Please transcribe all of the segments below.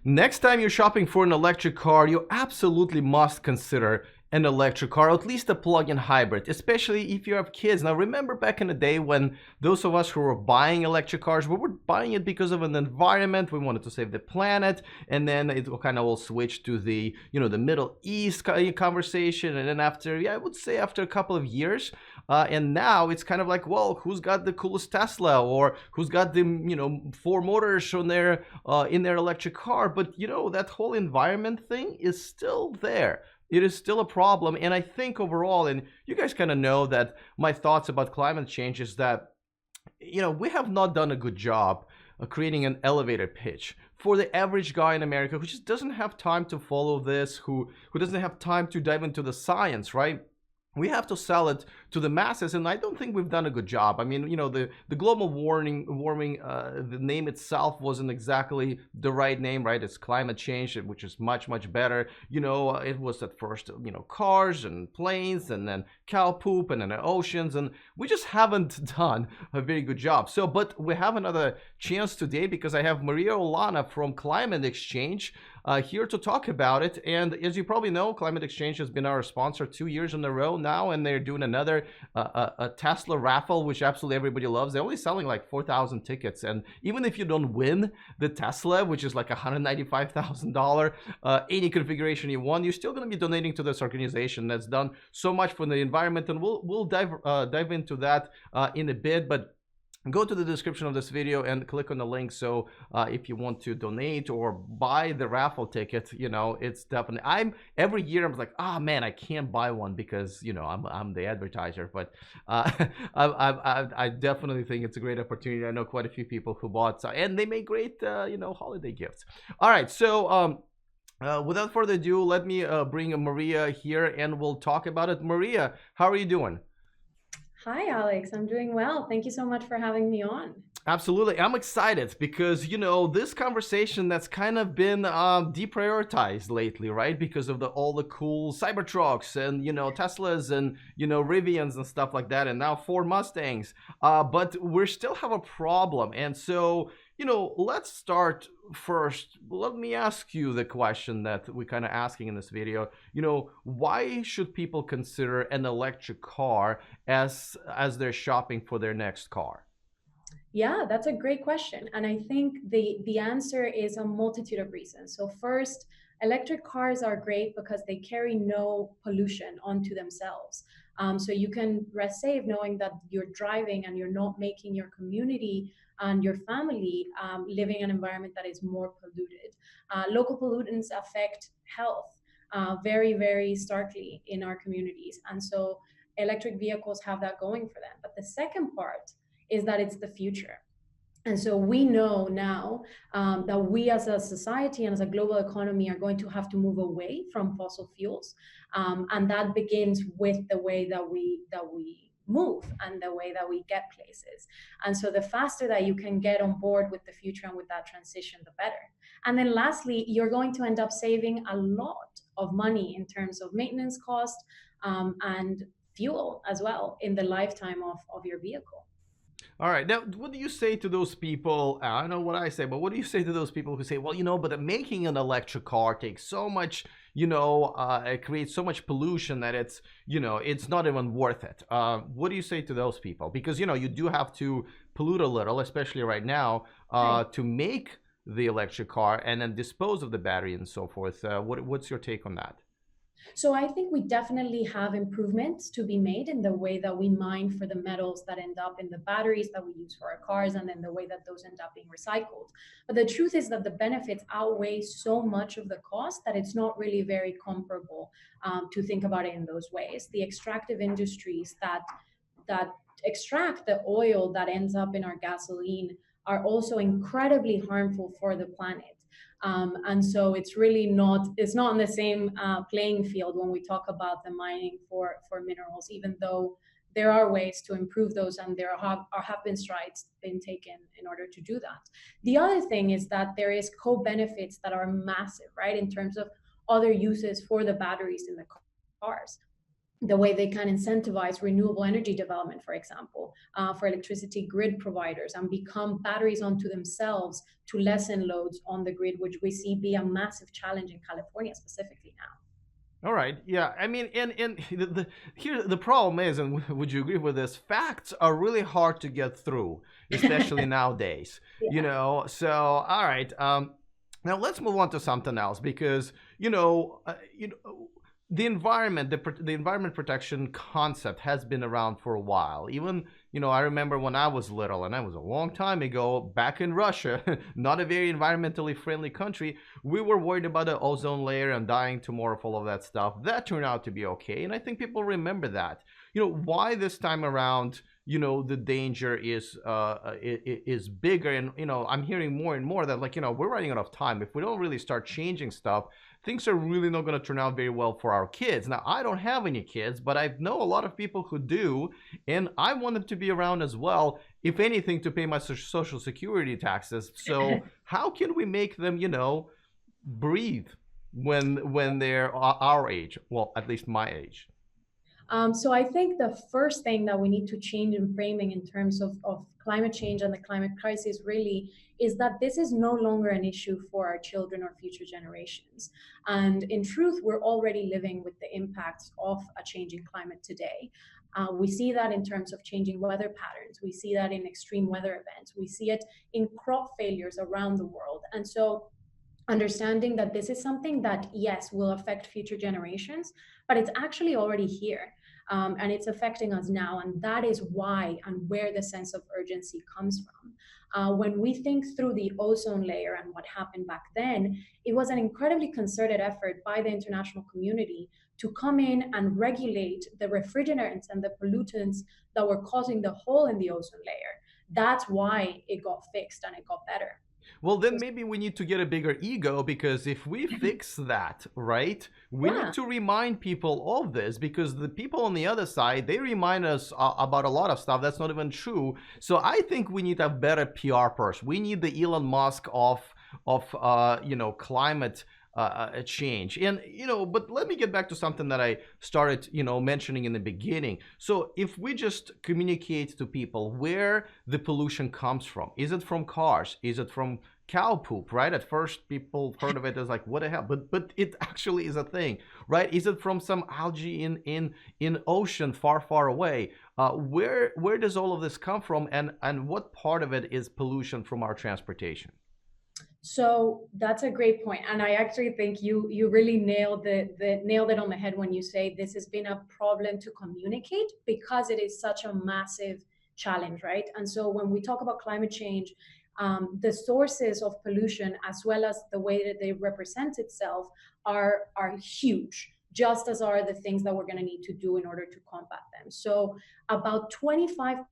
Next time you're shopping for an electric car, you absolutely must consider an electric car, or at least a plug-in hybrid, especially if you have kids. Now, remember back in the day when those of us who were buying electric cars, we were buying it because of an environment. We wanted to save the planet, and then it kind of all switched to the, the Middle East conversation. And then after, yeah, I would say after a couple of years, and now it's kind of like, well, who's got the coolest Tesla, or who's got the, four motors on their in their electric car? But that whole environment thing is still there. It is still a problem. And I think overall, and you guys kind of know that my thoughts about climate change is that, we have not done a good job of creating an elevator pitch for the average guy in America who just doesn't have time to follow this, who doesn't have time to dive into the science, right? We have to sell it to the masses, and I don't think we've done a good job. I mean, the global warming, the name itself wasn't exactly the right name, right? It's climate change, which is much, much better. It was at first, cars and planes, and then cow poop, and then the oceans, and we just haven't done a very good job. So, but we have another chance today because I have Maria Olano from Climate Exchange here to talk about it. And as you probably know, Climate Exchange has been our sponsor 2 years in a row now, and they're doing another a Tesla raffle, which absolutely everybody loves. They're only selling like 4,000 tickets, and even if you don't win the Tesla, which is like $195,000, any configuration you want, you're still going to be donating to this organization that's done so much for the environment, and we'll dive into that in a bit. But go to the description of this video and click on the link. So if you want to donate or buy the raffle ticket, it's definitely, every year I'm like, man, I can't buy one because I'm the advertiser. But I definitely think it's a great opportunity. I know quite a few people who bought, and they make great holiday gifts. All right, so without further ado, let me bring Maria here and we'll talk about it. Maria, how are you doing? Hi, Alex. I'm doing well. Thank you so much for having me on. Absolutely. I'm excited because, this conversation that's kind of been deprioritized lately, right? Because of all the cool Cybertrucks and, Teslas and, Rivians and stuff like that. And now Ford Mustangs. But we still have a problem. And so, let's start first. Let me ask you the question that we're kind of asking in this video. Why should people consider an electric car as they're shopping for their next car? Yeah, that's a great question. And I think the answer is a multitude of reasons. So first, electric cars are great because they carry no pollution onto themselves. So you can rest safe knowing that you're driving and you're not making your community and your family living in an environment that is more polluted. Local pollutants affect health very, very starkly in our communities. And so electric vehicles have that going for them. But the second part is that it's the future. And so we know now that we as a society and as a global economy are going to have to move away from fossil fuels. And that begins with the way that we move and the way that we get places. And so the faster that you can get on board with the future and with that transition, the better. And then lastly, you're going to end up saving a lot of money in terms of maintenance cost and fuel as well in the lifetime of your vehicle. All right. Now, what do you say to those people? I don't know what I say, but what do you say to those people who say, well, but making an electric car takes so much, it creates so much pollution that it's not even worth it. What do you say to those people? Because, you do have to pollute a little, especially right now, Right. to make the electric car and then dispose of the battery and so forth. What's your take on that? So I think we definitely have improvements to be made in the way that we mine for the metals that end up in the batteries that we use for our cars, and then the way that those end up being recycled. But the truth is that the benefits outweigh so much of the cost that it's not really very comparable to think about it in those ways. The extractive industries that extract the oil that ends up in our gasoline are also incredibly harmful for the planet. And so it's not in the same playing field when we talk about the mining for minerals, even though there are ways to improve those and have been strides been taken in order to do that. The other thing is that there is co-benefits that are massive, right, in terms of other uses for the batteries in the cars. the way they can incentivize renewable energy development, for example, for electricity grid providers, and become batteries onto themselves to lessen loads on the grid, which we see be a massive challenge in California specifically now. All right. Yeah. I mean, and here the problem is, and would you agree with this? Facts are really hard to get through, especially nowadays. You Yeah. know. So, all right. Now let's move on to something else because the environment, the environment protection concept has been around for a while. Even I remember when I was little, and that was a long time ago, back in Russia, not a very environmentally friendly country. We were worried about the ozone layer and dying tomorrow, all of that stuff. That turned out to be okay, and I think people remember that. Why this time around? The danger is bigger, and I'm hearing more and more that we're running out of time. If we don't really start changing stuff, things are really not going to turn out very well for our kids. Now, I don't have any kids, but I know a lot of people who do, and I want them to be around as well, if anything, to pay my social security taxes. So how can we make them, breathe when they're our age? Well, at least my age. So I think the first thing that we need to change in framing in terms of climate change and the climate crisis really is that this is no longer an issue for our children or future generations. And in truth, we're already living with the impacts of a changing climate today. We see that in terms of changing weather patterns. We see that in extreme weather events. We see it in crop failures around the world. And so understanding that this is something that, yes, will affect future generations, but it's actually already here. And it's affecting us now. And that is why and where the sense of urgency comes from. When we think through the ozone layer and what happened back then, it was an incredibly concerted effort by the international community to come in and regulate the refrigerants and the pollutants that were causing the hole in the ozone layer. That's why it got fixed and it got better. Well, then maybe we need to get a bigger ego, because if we fix that, right, we Yeah. need to remind people of this, because the people on the other side, they remind us about a lot of stuff that's not even true. So I think we need a better PR person. We need the Elon Musk of climate change. And but let me get back to something that I started mentioning in the beginning. So if we just communicate to people where the pollution comes from, is it from cars, is it from cow poop, right? At first people heard of it as like, what the hell, but it actually is a thing, right? Is it from some algae in ocean far away? Where does all of this come from, and what part of it is pollution from our transportation? So that's a great point, and I actually think you really nailed it on the head when you say this has been a problem to communicate because it is such a massive challenge, right? And so when we talk about climate change, the sources of pollution as well as the way that they represent itself are huge, just as are the things that we're going to need to do in order to combat them. So about 25%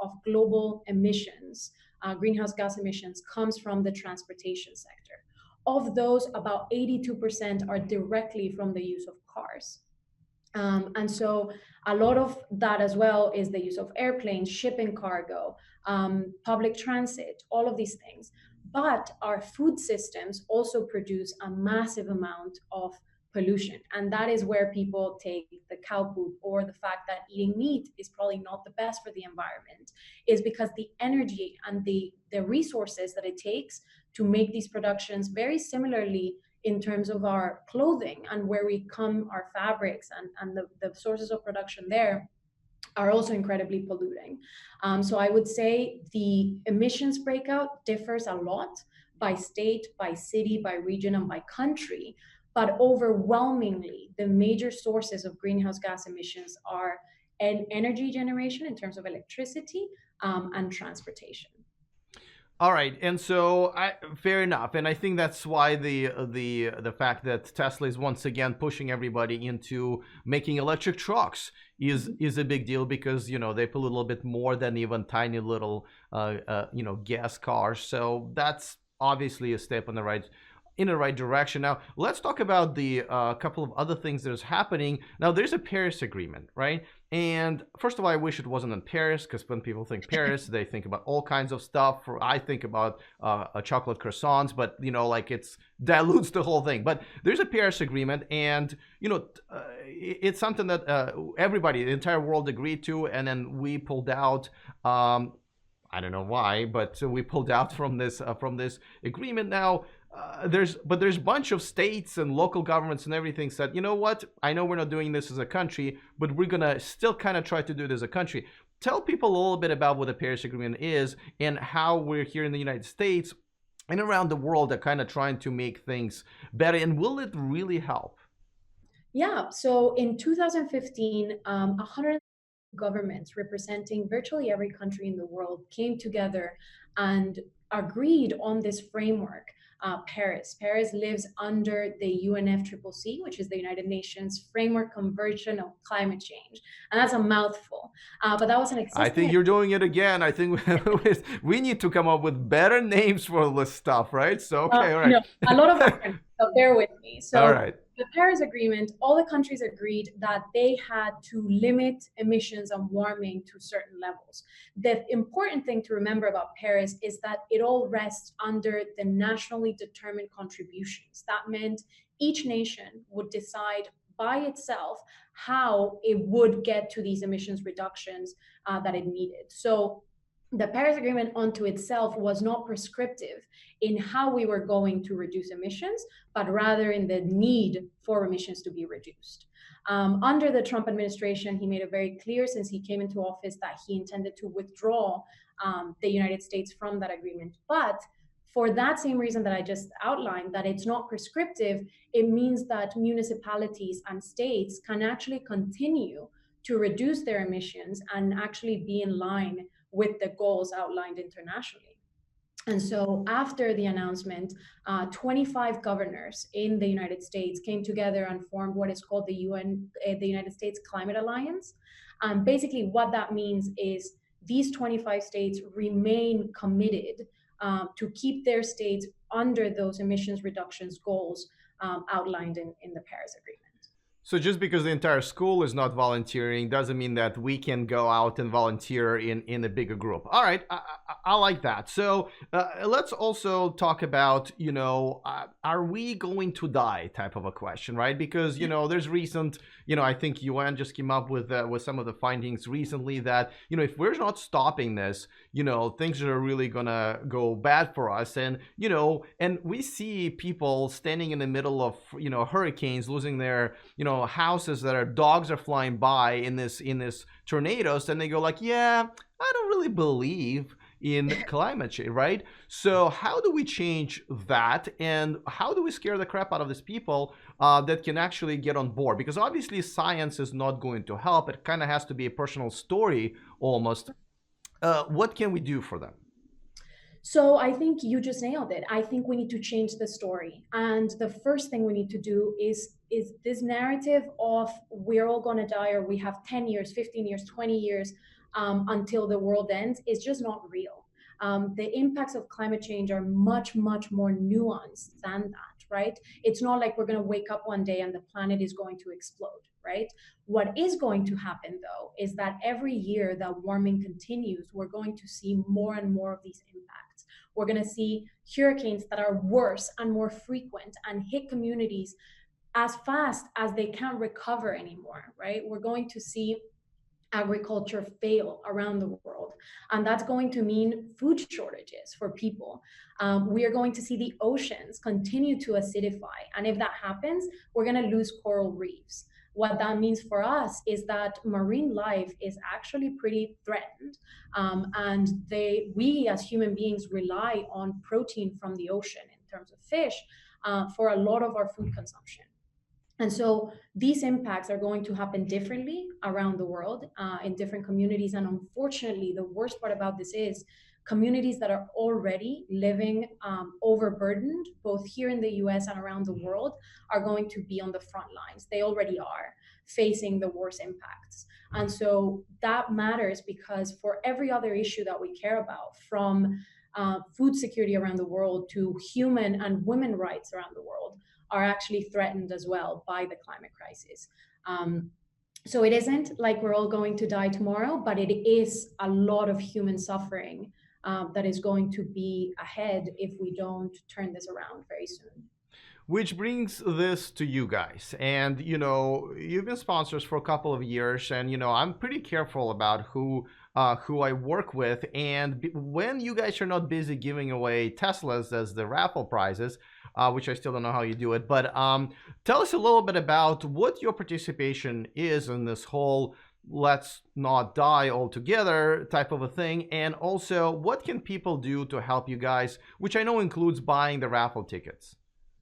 of global emissions, greenhouse gas emissions, comes from the transportation sector. Of those, about 82% are directly from the use of cars. And so a lot of that as well is the use of airplanes, shipping cargo, public transit, all of these things. But our food systems also produce a massive amount of pollution. And that is where people take the cow poop or the fact that eating meat is probably not the best for the environment, is because the energy and the resources that it takes to make these productions, very similarly in terms of our clothing and where we come our fabrics and the sources of production there, are also incredibly polluting. So I would say the emissions breakout differs a lot by state, by city, by region, and by country. But overwhelmingly, the major sources of greenhouse gas emissions are energy generation in terms of electricity, and transportation. All right, and so fair enough, and I think that's why the fact that Tesla is once again pushing everybody into making electric trucks is a big deal, because they pollute a little bit more than even tiny little gas cars. So that's obviously a step on the right in the right direction. Now, let's talk about the couple of other things that is happening. Now, there's a Paris Agreement, right? And first of all, I wish it wasn't in Paris, because when people think Paris, they think about all kinds of stuff. I think about chocolate croissants, but like it's dilutes the whole thing. But there's a Paris Agreement, and it's something that everybody, the entire world, agreed to, and then we pulled out. I don't know why, but we pulled out from this agreement. Now, there's a bunch of states and local governments and everything said, you know what? I know we're not doing this as a country, but we're gonna still kind of try to do it as a country. Tell people a little bit about what the Paris Agreement is and how we're here in the United States and around the world are kind of trying to make things better. And will it really help? Yeah, so in 2015, 100 governments representing virtually every country in the world came together and agreed on this framework. Paris lives under the UNFCCC, which is the United Nations Framework Convention on Climate Change, and that's a mouthful. But that was an I think existing. you're doing it again. I think we need to come up with better names for this stuff, right? So, okay, all right. No, a lot of acronyms, so bear with me. All So right. the Paris Agreement, all the countries agreed that they had to limit emissions and warming to certain levels. The important thing to remember about Paris is that it all rests under the nationally determined contributions. That meant each nation would decide by itself how it would get to these emissions reductions that it needed. So the Paris Agreement unto itself was not prescriptive in how we were going to reduce emissions, but rather in the need for emissions to be reduced. Under the Trump administration, he made it very clear since he came into office that he intended to withdraw the United States from that agreement. But for that same reason that I just outlined, that it's not prescriptive, it means that municipalities and states can actually continue to reduce their emissions and actually be in line with the goals outlined internationally. And so after the announcement, 25 governors in the United States came together and formed what is called the United States Climate Alliance. Basically, what that means is these 25 states remain committed to keep their states under those emissions reductions goals outlined in the Paris Agreement. So just because the entire school is not volunteering doesn't mean that we can go out and volunteer in a bigger group. All right, I like that. So let's also talk about, are we going to die type of a question, right? Because, there's recent, I think UN just came up with some of the findings recently that, if we're not stopping this, things are really going to go bad for us. And, and we see people standing in the middle of, hurricanes, losing their, houses that are dogs are flying by in this tornadoes, and they go like, yeah, I don't really believe in climate change, right? So how do we change that, and how do we scare the crap out of these people that can actually get on board? Because obviously science is not going to help. It kind of has to be a personal story almost. What can we do for them? So I think you just nailed it. I think we need to change the story. And the first thing we need to do is this narrative of we're all going to die, or we have 10 years, 15 years, 20 years until the world ends, is just not real. The impacts of climate change are much, much more nuanced than that, right? It's not like we're going to wake up one day and the planet is going to explode, right? What is going to happen, though, is that every year that warming continues, we're going to see more and more of these impacts. We're going to see hurricanes that are worse and more frequent and hit communities as fast as they can't recover anymore, right? We're going to see agriculture fail around the world. And that's going to mean food shortages for people. We are going to see the oceans continue to acidify. And if that happens, we're going to lose coral reefs. What that means for us is that marine life is actually pretty threatened. And we as human beings rely on protein from the ocean in terms of fish for a lot of our food consumption. And so these impacts are going to happen differently around the world in different communities. And unfortunately, the worst part about this is communities that are already living overburdened, both here in the US and around the world, are going to be on the front lines. They already are facing the worst impacts. And so that matters because for every other issue that we care about, from food security around the world to human and women rights around the world are actually threatened as well by the climate crisis. So it isn't like we're all going to die tomorrow, but it is a lot of human suffering that is going to be ahead if we don't turn this around very soon. Which brings this to you guys. And, you know, you've been sponsors for a couple of years, and, you know, I'm pretty careful about who I work with. And when you guys are not busy giving away Teslas as the raffle prizes, which I still don't know how you do it, but tell us a little bit about what your participation is in this whole let's not die altogether type of a thing. And also, what can people do to help you guys, which I know includes buying the raffle tickets?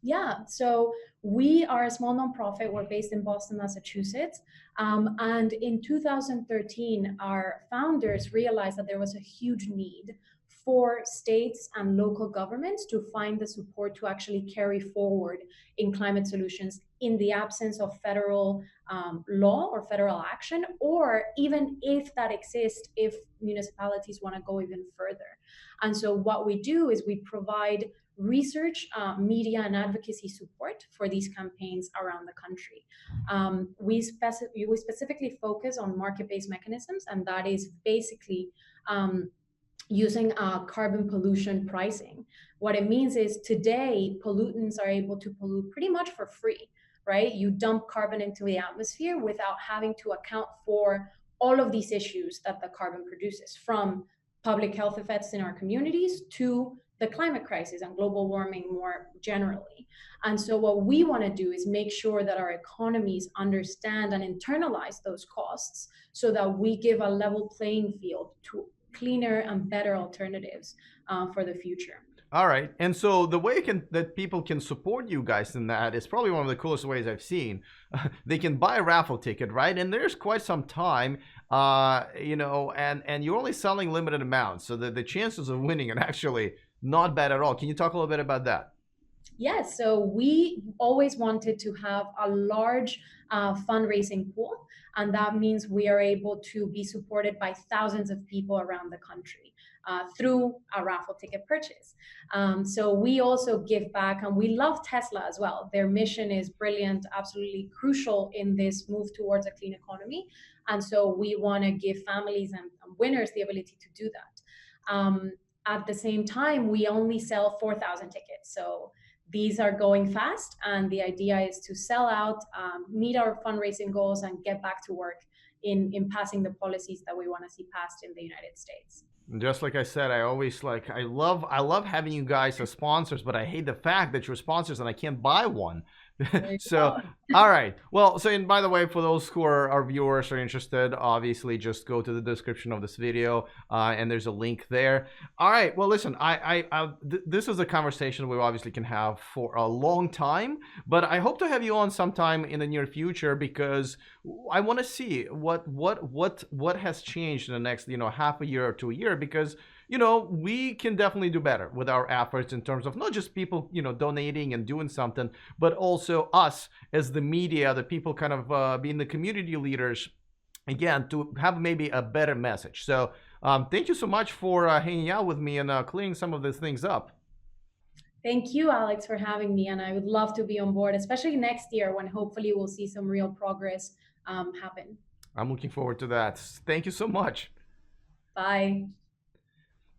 Yeah, so we are a small nonprofit. We're based in Boston, Massachusetts. And in 2013, our founders realized that there was a huge need for states and local governments to find the support to actually carry forward in climate solutions in the absence of federal law or federal action, or even if that exists, if municipalities want to go even further. And so what we do is we provide research, media, and advocacy support for these campaigns around the country. We specifically focus on market-based mechanisms, and that is basically using carbon pollution pricing. What it means is today, pollutants are able to pollute pretty much for free, right? You dump carbon into the atmosphere without having to account for all of these issues that the carbon produces, from public health effects in our communities to the climate crisis and global warming more generally. And so what we want to do is make sure that our economies understand and internalize those costs so that we give a level playing field to cleaner and better alternatives for the future. All right. And so the way that people can support you guys in that is probably one of the coolest ways I've seen. They can buy a raffle ticket, right? And there's quite some time, you know, and you're only selling limited amounts. So the chances of winning are actually not bad at all. Can you talk a little bit about that? Yes, so we always wanted to have a large fundraising pool, and that means we are able to be supported by thousands of people around the country through a raffle ticket purchase. So we also give back, and we love Tesla as well. Their mission is brilliant, absolutely crucial in this move towards a clean economy. And so we want to give families and winners the ability to do that. At the same time, we only sell 4,000 tickets. So these are going fast, and the idea is to sell out, meet our fundraising goals, and get back to work in passing the policies that we want to see passed in the United States. Just like I said, I love having you guys as sponsors, but I hate the fact that you're sponsors and I can't buy one. So, all right. Well, so and by the way, for those who are our viewers are interested, obviously just go to the description of this video, and there's a link there. All right. Well, listen, this is a conversation we obviously can have for a long time, but I hope to have you on sometime in the near future because I want to see what has changed in the next half a year or to a year because we can definitely do better with our efforts in terms of not just people, donating and doing something, but also us as the media, the people kind of being the community leaders, again, to have maybe a better message. So thank you so much for hanging out with me and clearing some of these things up. Thank you, Alex, for having me. And I would love to be on board, especially next year when hopefully we'll see some real progress happen. I'm looking forward to that. Thank you so much. Bye.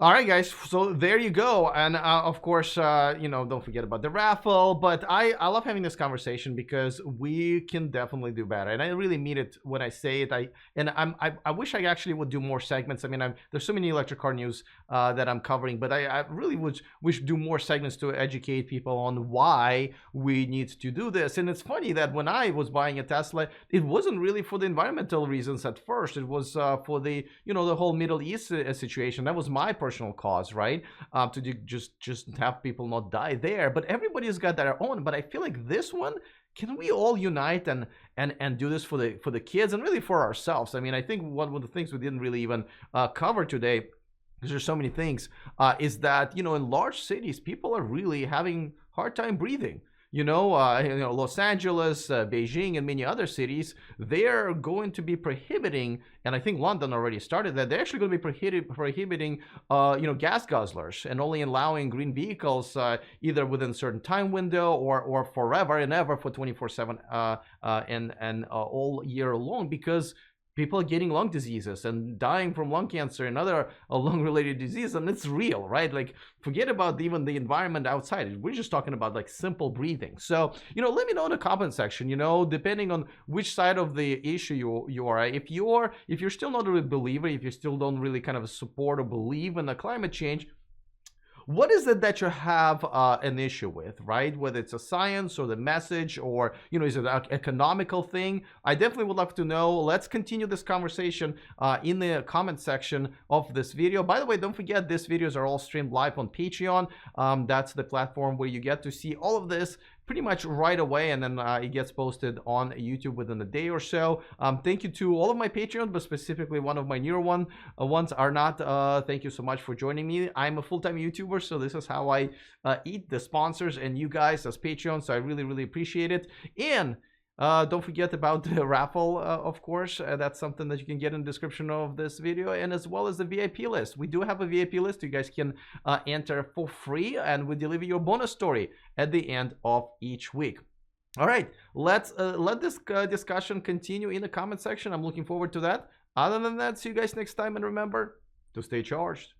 All right, guys. So there you go, and of course, don't forget about the raffle. But I love having this conversation because we can definitely do better, and I really mean it when I say it. I wish I actually would do more segments. I mean, there's so many electric car news that I'm covering, but I really wish do more segments to educate people on why we need to do this. And it's funny that when I was buying a Tesla, it wasn't really for the environmental reasons at first. It was for the the whole Middle East situation. That was my personal cause, right? To just have people not die there. But everybody's got their own. But I feel like this one, can we all unite and do this for the kids and really for ourselves? I mean, I think one of the things we didn't really even cover today, because there's so many things, is that in large cities, people are really having hard time breathing. Los Angeles, Beijing, and many other cities, they're going to be prohibiting, and I think London already started that. They're actually going to be prohibiting, gas guzzlers and only allowing green vehicles either within a certain time window or forever and ever for 24/7 and all year long, because people are getting lung diseases and dying from lung cancer and other lung-related diseases, and it's real, right? Like, forget about even the environment outside. We're just talking about like simple breathing. So, let me know in the comment section. Depending on which side of the issue you are. If you're still not a believer, if you still don't really kind of support or believe in the climate change, what is it that you have an issue with, right? Whether it's a science or the message, or is it an economical thing? I definitely would love to know. Let's continue this conversation in the comment section of this video. By the way, don't forget, these videos are all streamed live on Patreon. That's the platform where you get to see all of this pretty much right away, and then it gets posted on YouTube within a day or so. Thank you to all of my Patreons, but specifically one of my newer ones are not. Thank you so much for joining me. I'm a full-time YouTuber, so this is how I eat, the sponsors and you guys as Patreons. So I really, really appreciate it. And don't forget about the raffle, of course. That's something that you can get in the description of this video, and as well as the VIP list. We do have a VIP list you guys can enter for free, and we deliver your bonus story at the end of each week. All right, let's let this discussion continue in the comment section. I'm looking forward to that. Other than that, see you guys next time, and remember to stay charged.